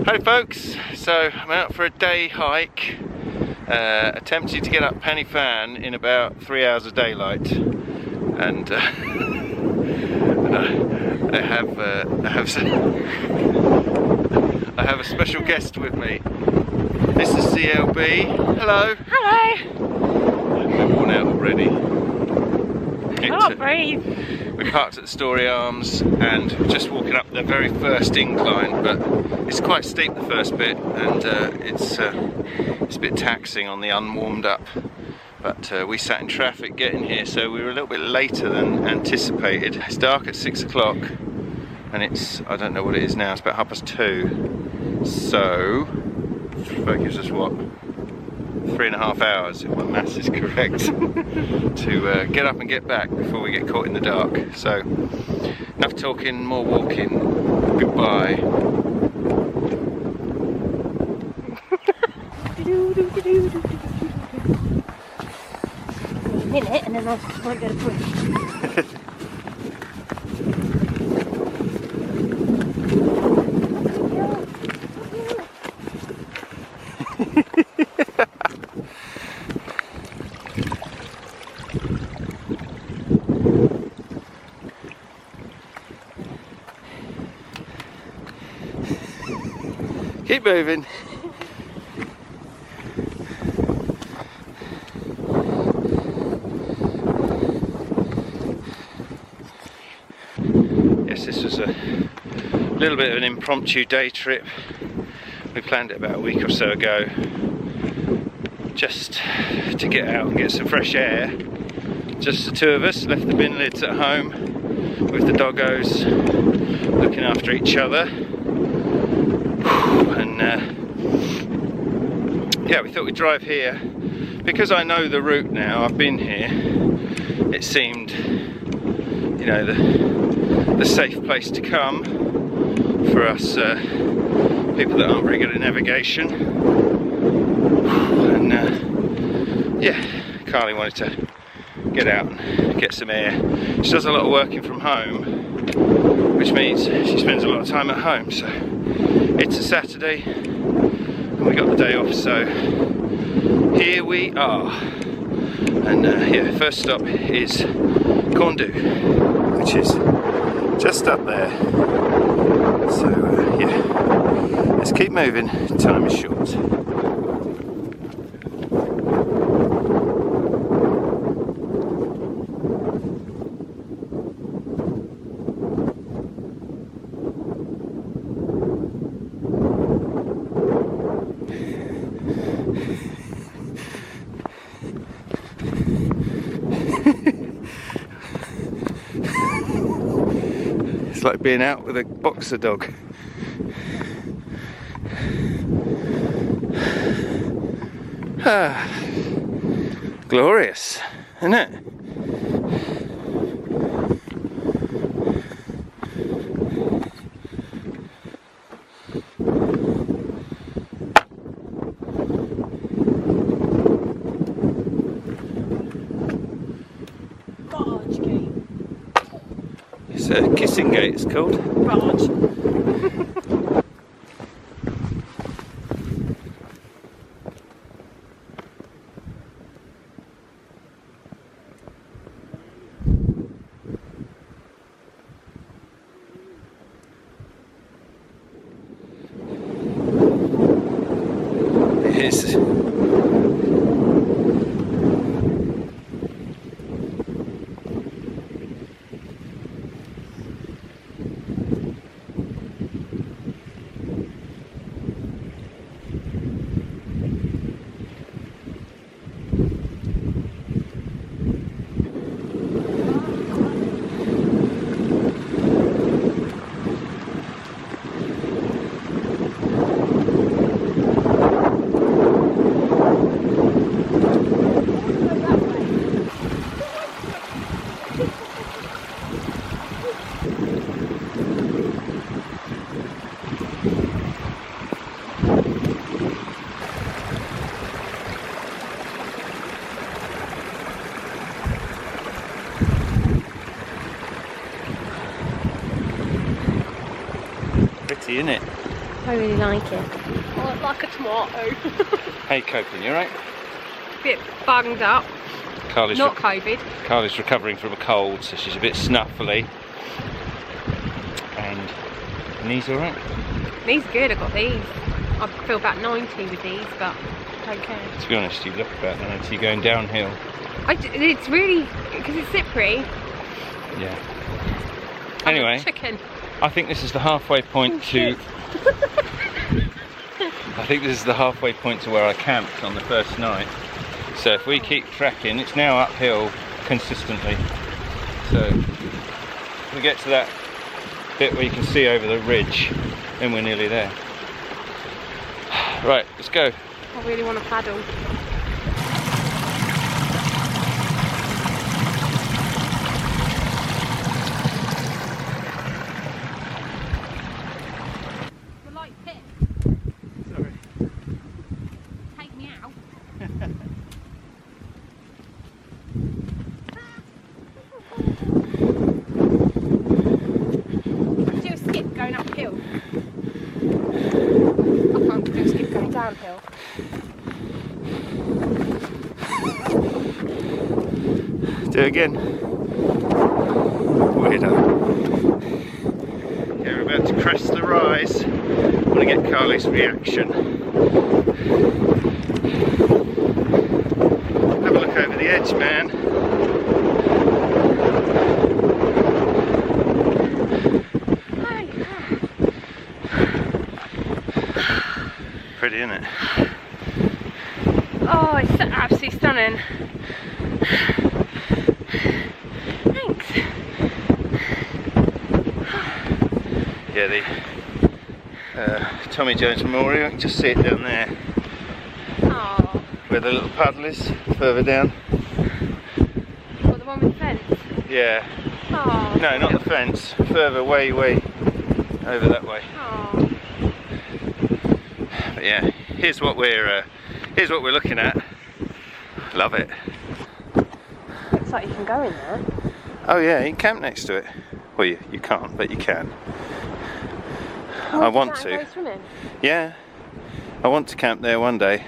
Hi folks, so I'm out for a day hike, attempting to get up Pen y Fan in about 3 hours of daylight, and I have a special guest with me. This is CLB. Hello. Hello. We're worn out already. Can't breathe. We parked at the Story Arms and we're just walking up the very first incline, but it's quite steep the first bit, and it's a bit taxing on the unwarmed up. But we sat in traffic getting here, so we were a little bit later than anticipated. It's dark at 6 o'clock and it's, I don't know what it is now, it's about 2:30. So that gives us what? 3.5 hours, if my maths is correct, to get up and get back before we get caught in the dark. So, enough talking, more walking. Goodbye. A minute and then I won't go to push. Keep moving. Yes, this was a little bit of an impromptu day trip. We planned it about a week or so ago, just to get out and get some fresh air. Just the two of us, left the bin lids at home with the doggos, looking after each other. And yeah, we thought we'd drive here because I know the route now. I've been here. It seemed, you know, the safe place to come for us people that aren't very good at navigation. And yeah, Carly wanted to get out and get some air. She does a lot of working from home, which means she spends a lot of time at home. So it's a Saturday and we got the day off, so here we are. And yeah, first stop is Corndhu, which is just up there. So yeah, let's keep moving, time is short. It's like being out with a boxer dog. Ah, glorious, isn't it? Barge gate. It's a kissing gate, it's called. Barge. It is. Pretty, isn't it? I really like it. Oh, it's like a tomato. Hey Copeland, you alright? Bit bunged up. Carly's Not COVID. Carly's recovering from a cold, so she's a bit snuffly. And knees alright? These good, I got these. I feel about 90 with these, but don't care. To be honest, you look about 90 going downhill. It's really, because it's slippery. Yeah. I'm Anyway, a chicken. I think this is the halfway point to... I think this is the halfway point to where I camped on the first night. So if we keep tracking, it's now uphill consistently. So we get to that bit where you can see over the ridge, and we're nearly there. Right, let's go. I really want to paddle. We're like Pip. Sorry. Take me out. Do a skip going uphill. I can't do a skip going downhill. Do it again. Weirdo. Okay, we're about to crest the rise. I want to get Carly's reaction. Have a look over the edge, man. Pretty, isn't it? Oh, it's absolutely stunning. Thanks. Yeah, the Tommy Jones Memorial, you can just see it down there, Oh, where the little puddle is, further down. what, the one with the fence? Yeah, Oh. no, not the fence, further way over that way. Oh. But yeah, here's what we're looking at. Love it. Looks like you can go in there. Oh yeah, you can camp next to it. Well, you can't, but you can. Oh, I want does that to. go swimming? Yeah, I want to camp there one day.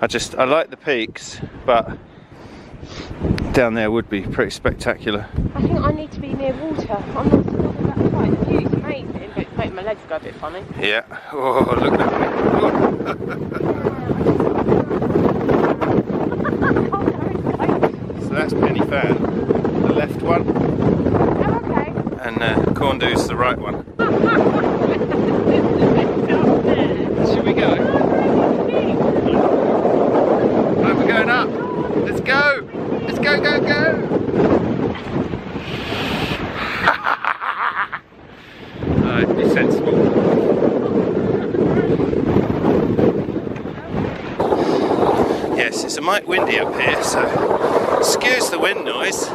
I like the peaks, but down there would be pretty spectacular. I think I need to be near water. I'm not that far. The view's amazing, but it's making my legs go a bit funny. Yeah. Oh, look at that. So that's Penny Fan, the left one, Oh, okay. and Corndoo's the right one. Should we go? Right, we're going up. Let's go. Let's go, go, go. Be sensible. Yes, it's a mite windy up here, so excuse the wind noise.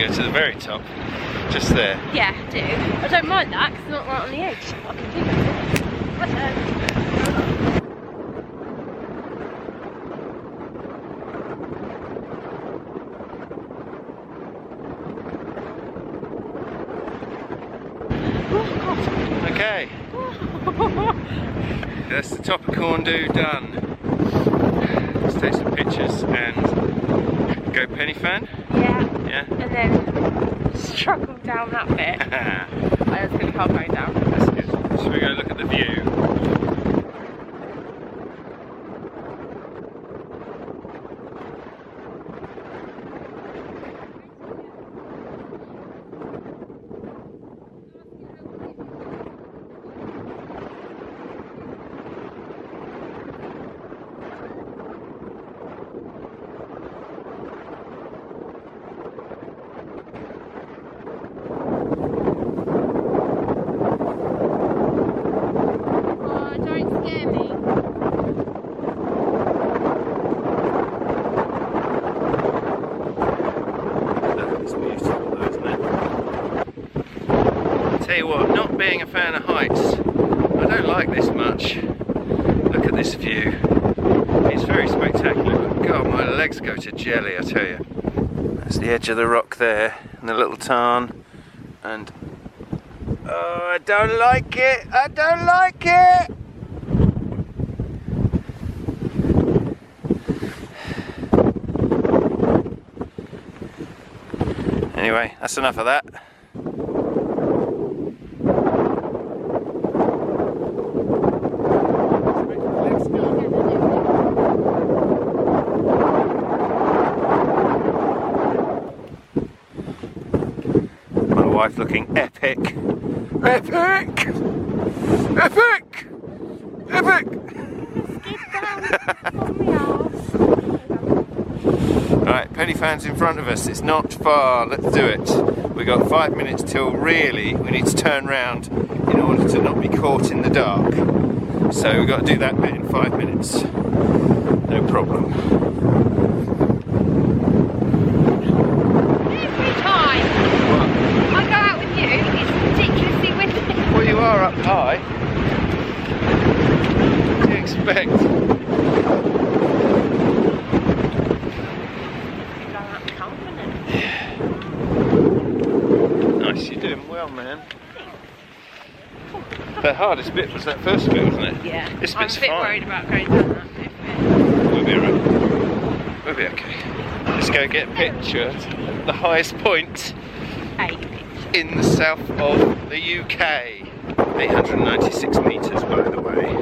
go to the very top. Just there. Yeah, I do. I don't mind that because it's not right on the edge. I can do that. Okay. That's the top of Corndhu done. Let's take some pictures and go penny fan. Yeah. Yeah. And then struggle down that bit. Oh, that's going to be hard going down. That's good. Should we go look at the view? Tell you what, not being a fan of heights, I don't like this much. Look at this view. It's very spectacular. God, my legs go to jelly, I tell you. That's the edge of the rock there, and the little tarn. And oh, I don't like it. I don't like it. Anyway, that's enough of that. My wife looking epic. Epic! Epic! Epic! Right, penny fan's in front of us. It's not far. Let's do it. We've got 5 minutes till really we need to turn round in order to not be caught in the dark. So we've got to do that bit in 5 minutes. No problem. Every time I go out with you, it's ridiculously windy. Well, you are up high. What do you expect? Nice, you're doing well, man. The hardest bit was that first bit, wasn't it? Yeah. This I'm bit's a bit fine. worried about going down that bit. We'll be alright. We'll be okay. Let's go get a picture at the highest point in the south of the UK. 896 metres, by the way.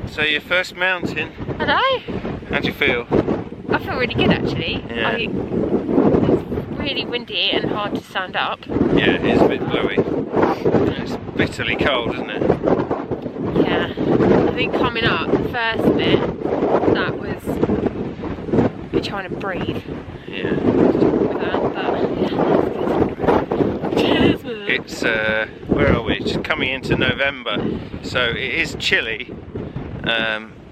So your first mountain. Hello? How do you feel? I feel really good actually. Yeah. It's really windy and hard to stand up. Yeah, it is a bit blowy. It's bitterly cold, isn't it? Yeah. I think coming up, the first bit, that was you're trying to breathe. Yeah. It's where are we? Just coming into November, so it is chilly.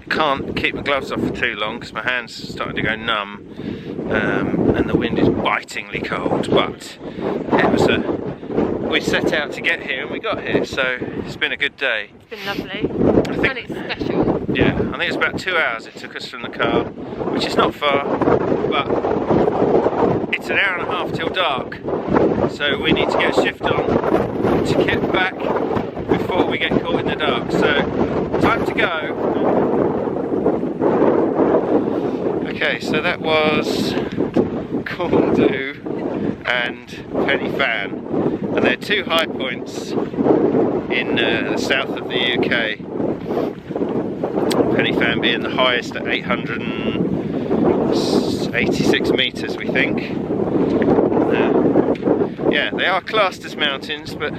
Can't keep my gloves off for too long because my hands are starting to go numb, and the wind is bitingly cold. But it was we set out to get here and we got here, so it's been a good day. It's been lovely, and it's special. Yeah, I think it's about 2 hours it took us from the car, which is not far, but it's an hour and a half till dark, so we need to get a shift on to get back before we get caught in the dark. So, time to go. Okay, so that was Corndhu and Pen y Fan, and they're two high points in the south of the UK. Pen y Fan being the highest at 886 metres, we think. Yeah, they are classed as mountains, but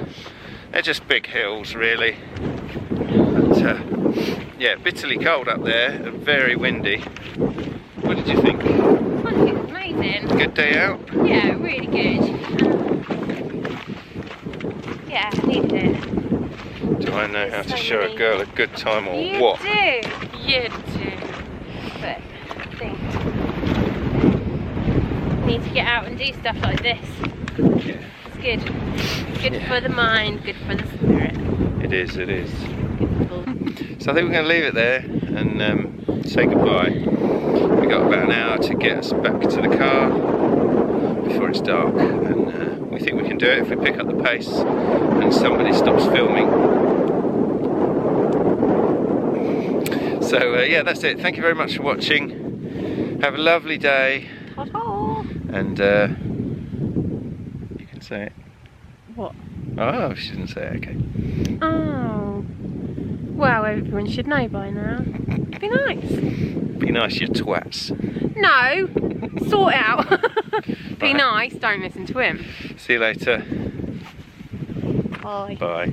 they're just big hills, really. But, yeah, bitterly cold up there and very windy. What did you think? I think it's amazing. Good day out? Yeah, really good. Yeah, I needed it. Do I know how to So show a many- girl a good time or You what? do. You do. But I think you need to get out and do stuff like this. Yeah. It's good. Good Yeah. for the mind, good for the spirit. It is, it is. Good for... So I think we're going to leave it there and say goodbye. We got about an hour to get us back to the car before it's dark, and we think we can do it if we pick up the pace and somebody stops filming. So yeah, that's it. Thank you very much for watching. Have a lovely day, Ta-ta. and you can say it. What? Oh, she didn't say it. Okay. Oh. Well, everyone should know by now. Be nice. Be nice, you twats. No. Sort it out. Be Right. nice. Don't listen to him. See you later. Bye. Bye.